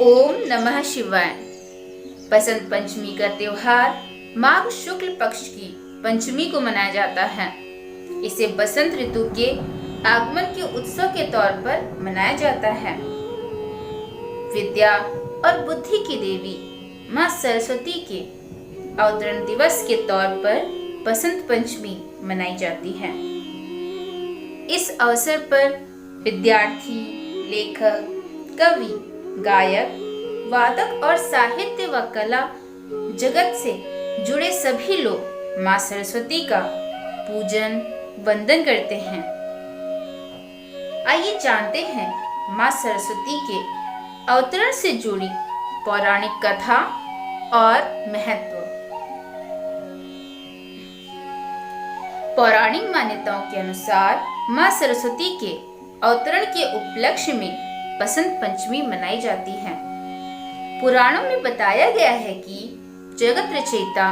ओम नमः शिवाय। बसंत पंचमी का त्योहार माघ शुक्ल पक्ष की पंचमी को मनाया जाता है। इसे बसंत ऋतु के आगमन के उत्सव के तौर पर मनाया जाता है। विद्या और बुद्धि की देवी माँ सरस्वती के अवतरण दिवस के तौर पर बसंत पंचमी मनाई जाती है। इस अवसर पर विद्यार्थी, लेखक, कवि, गायक, वादक और साहित्य व कला जगत से जुड़े सभी लोग माँ सरस्वती का पूजन वंदन करते हैं। आइए जानते हैं माँ सरस्वती के अवतरण से जुड़ी पौराणिक कथा और महत्व। पौराणिक मान्यताओं के अनुसार माँ सरस्वती के अवतरण के उपलक्ष्य में बसंत पंचमी मनाई जाती है। पुराणों में बताया गया है कि जगत रचयिता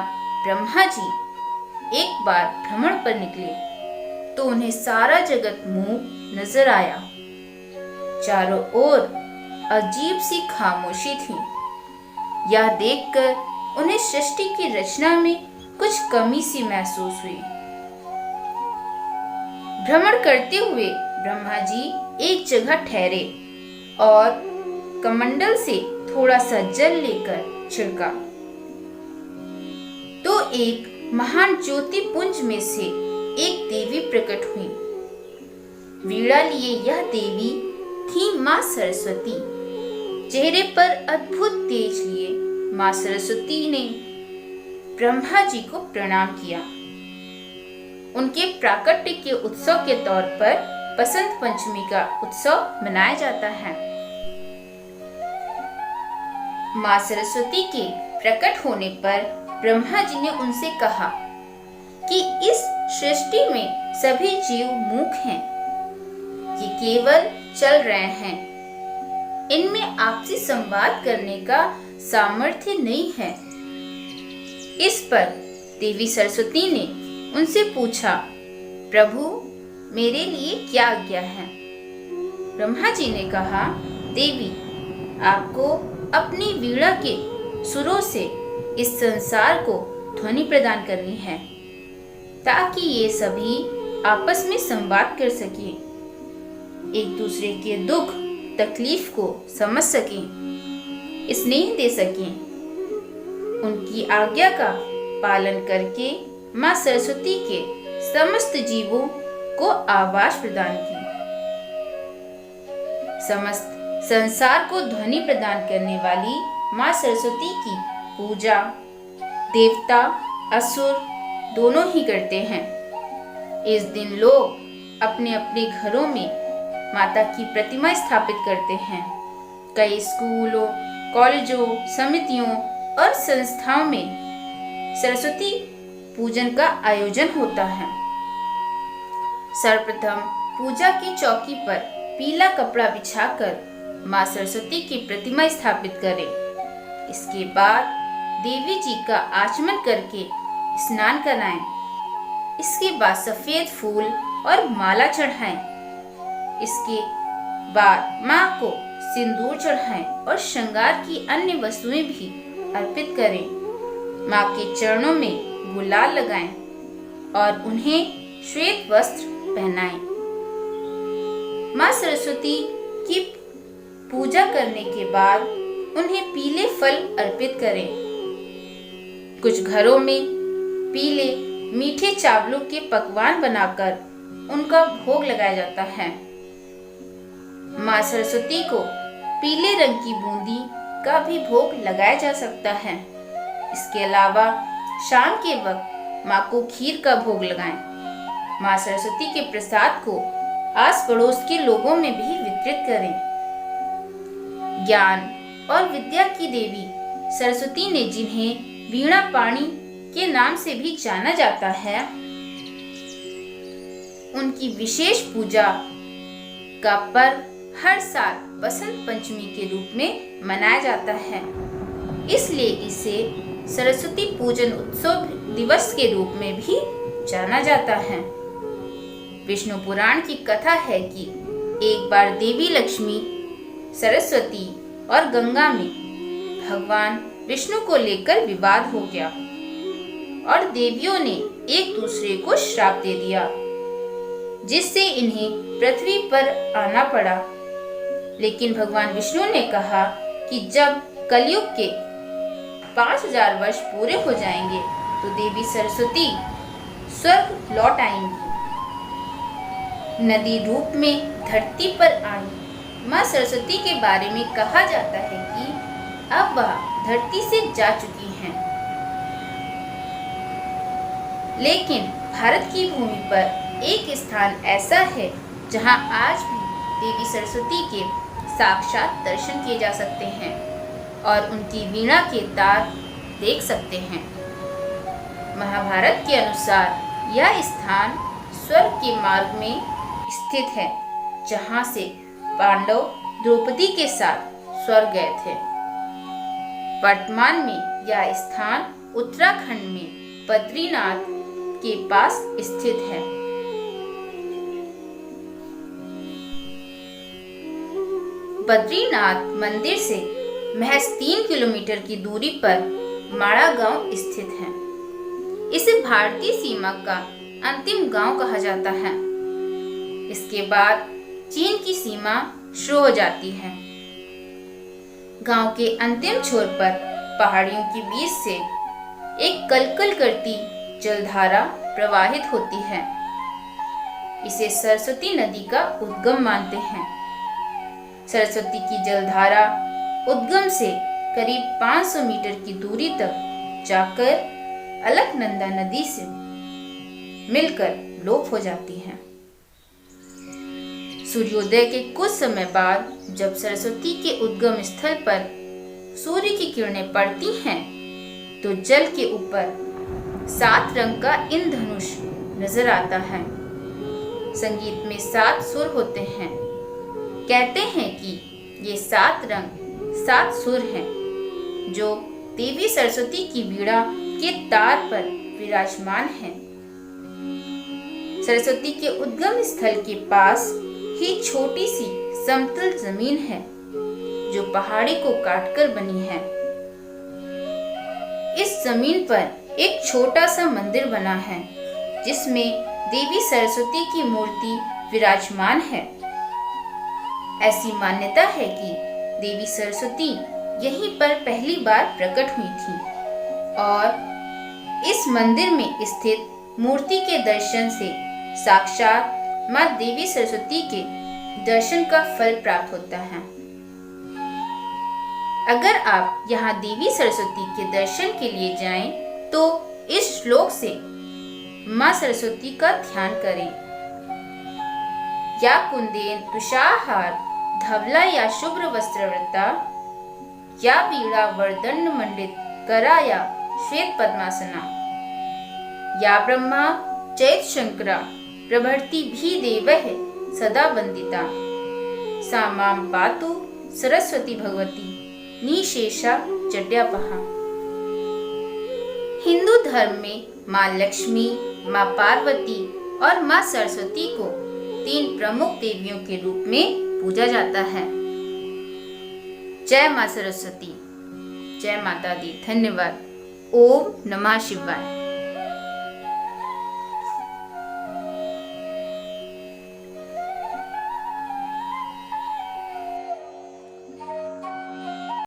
ब्रह्मा जी एक बार भ्रमण पर निकले तो उन्हें सारा जगत मूक नजर आया। चारों ओर अजीब सी खामोशी थी। यह देखकर उन्हें सृष्टि की रचना में कुछ कमी सी महसूस हुई। भ्रमण करते हुए ब्रह्मा जी एक जगह ठहरे और कमंडल से थोड़ा सा जल लेकर छिड़का तो एक महान ज्योति पुंज में से एक देवी प्रकट हुई। वीणा लिए यह देवी थी माँ सरस्वती। चेहरे पर अद्भुत तेज लिए माँ सरस्वती ने ब्रह्मा जी को प्रणाम किया। उनके प्राकट्य के उत्सव के तौर पर बसंत पंचमी का उत्सव मनाया जाता है। माँ सरस्वती के प्रकट होने पर ब्रह्मा जी ने उनसे कहा कि इस सृष्टि में सभी जीव मूक हैं, ये केवल चल रहे हैं। इनमें आपसी संवाद करने का सामर्थ्य नहीं है। इस पर देवी सरस्वती ने उनसे पूछा, प्रभु मेरे लिए क्या आज्ञा है? ब्रह्मा जी ने कहा, देवी आपको अपनी वीणा के सुरों से इस संसार को ध्वनि प्रदान करनी है ताकि ये सभी आपस में संवाद कर सकें, एक दूसरे के दुख तकलीफ को समझ सकें, स्नेह दे सकें। उनकी आज्ञा का पालन करके माँ सरस्वती के समस्त जीवों को आवाज प्रदान की। समस्त संसार को ध्वनि प्रदान करने वाली माँ सरस्वती की पूजा देवता असुर दोनों ही करते हैं। इस दिन लोग अपने अपने घरों में माता की प्रतिमा स्थापित करते हैं। कई स्कूलों, कॉलेजों, समितियों और संस्थाओं में सरस्वती पूजन का आयोजन होता है। सर्वप्रथम पूजा की चौकी पर पीला कपड़ा बिछाकर माँ सरस्वती की प्रतिमा स्थापित करें। इसके बाद देवी जी का आचमन करके स्नान कराएं। इसके बाद सफेद फूल और माला चढ़ाएं। इसके बाद माँ को सिंदूर चढ़ाएं और श्रृंगार की अन्य वस्तुएं भी अर्पित करें। माँ के चरणों में गुलाल लगाएं और उन्हें श्वेत वस्त्र पहनाएं। माँ सरस्वती की पूजा करने के बाद उन्हें पीले फल अर्पित करें। कुछ घरों में पीले मीठे चावलों के पकवान बनाकर उनका भोग लगाया जाता है। माँ सरस्वती को पीले रंग की बूंदी का भी भोग लगाया जा सकता है। इसके अलावा शाम के वक्त माँ को खीर का भोग लगाएं। माँ सरस्वती के प्रसाद को आस पड़ोस के लोगों में भी वितरित करें। ज्ञान और विद्या की देवी सरस्वती ने जिन्हें वीणा पाणी के नाम से भी जाना जाता है, उनकी विशेष पूजा का पर्व हर साल बसंत पंचमी के रूप में मनाया जाता है। इसलिए इसे सरस्वती पूजन उत्सव दिवस के रूप में भी जाना जाता है। विष्णु पुराण की कथा है कि एक बार देवी लक्ष्मी सरस्वती और गंगा में भगवान विष्णु को लेकर विवाद हो गया और देवियों ने एक दूसरे को श्राप दे दिया, जिससे इन्हें पृथ्वी पर आना पड़ा। लेकिन भगवान विष्णु ने कहा कि जब कलयुग के 5000 वर्ष पूरे हो जाएंगे तो देवी सरस्वती स्वर्ग लौट आएंगी। नदी रूप में धरती पर आई माँ सरस्वती के बारे में कहा जाता है कि अब वह धरती से जा चुकी हैं। लेकिन भारत की भूमि पर एक स्थान ऐसा है जहां आज भी देवी सरस्वती के साक्षात दर्शन किए जा सकते हैं और उनकी वीणा के तार देख सकते हैं। महाभारत के अनुसार यह स्थान स्वर्ग के मार्ग में स्थित है, जहां से पांडव द्रौपदी के साथ स्वर्ग गए थे। वर्तमान में यह स्थान उत्तराखंड में बद्रीनाथ के पास स्थित है। बद्रीनाथ मंदिर से महज 3 किलोमीटर की दूरी पर माड़ा गांव स्थित है। इसे भारतीय सीमा का अंतिम गांव कहा जाता है। इसके बाद चीन की सीमा शुरू हो जाती है। गांव के अंतिम छोर पर पहाड़ियों के बीच से एक कलकल करती जलधारा प्रवाहित होती है। इसे सरस्वती नदी का उद्गम मानते हैं। सरस्वती की जलधारा उद्गम से करीब 500 मीटर की दूरी तक जाकर अलकनंदा नदी से मिलकर लोप हो जाती है। सूर्योदय के कुछ समय बाद जब सरस्वती के उद्गम स्थल पर सूर्य की किरणें पड़ती हैं तो जल के ऊपर 7 रंग का इंद्रधनुष नजर आता है। संगीत में 7 सुर होते हैं। कहते हैं कि ये 7 रंग 7 सुर हैं जो देवी सरस्वती की वीणा के तार पर विराजमान हैं। सरस्वती के उद्गम स्थल के पास ही छोटी सी समतल जमीन है जो पहाड़ी को काटकर बनी है। इस जमीन पर एक छोटा सा मंदिर बना है जिसमें देवी सरस्वती की मूर्ति विराजमान है। ऐसी मान्यता है कि देवी सरस्वती यहीं पर पहली बार प्रकट हुई थी और इस मंदिर में स्थित मूर्ति के दर्शन से साक्षात माँ देवी सरस्वती के दर्शन का फल प्राप्त होता है। अगर आप यहाँ देवी सरस्वती के दर्शन के लिए जाएं, तो इस श्लोक से माँ सरस्वती का ध्यान करें। या कुंदेन तुषाहार धवला या शुभ्र वस्त्रवृता या वीणा वरदंड मंडित करा या श्वेत पद्मासना या ब्रह्मा चैत शंकरा प्रभृति भी देवः सदा वंदिता सा मां पातु सरस्वती भगवती निशेषा जड्यापहा। हिंदू धर्म में मां लक्ष्मी, मां पार्वती और मां सरस्वती को 3 प्रमुख देवियों के रूप में पूजा जाता है। जय मां सरस्वती, जय माता दी। धन्यवाद। ओम नमः शिवाय।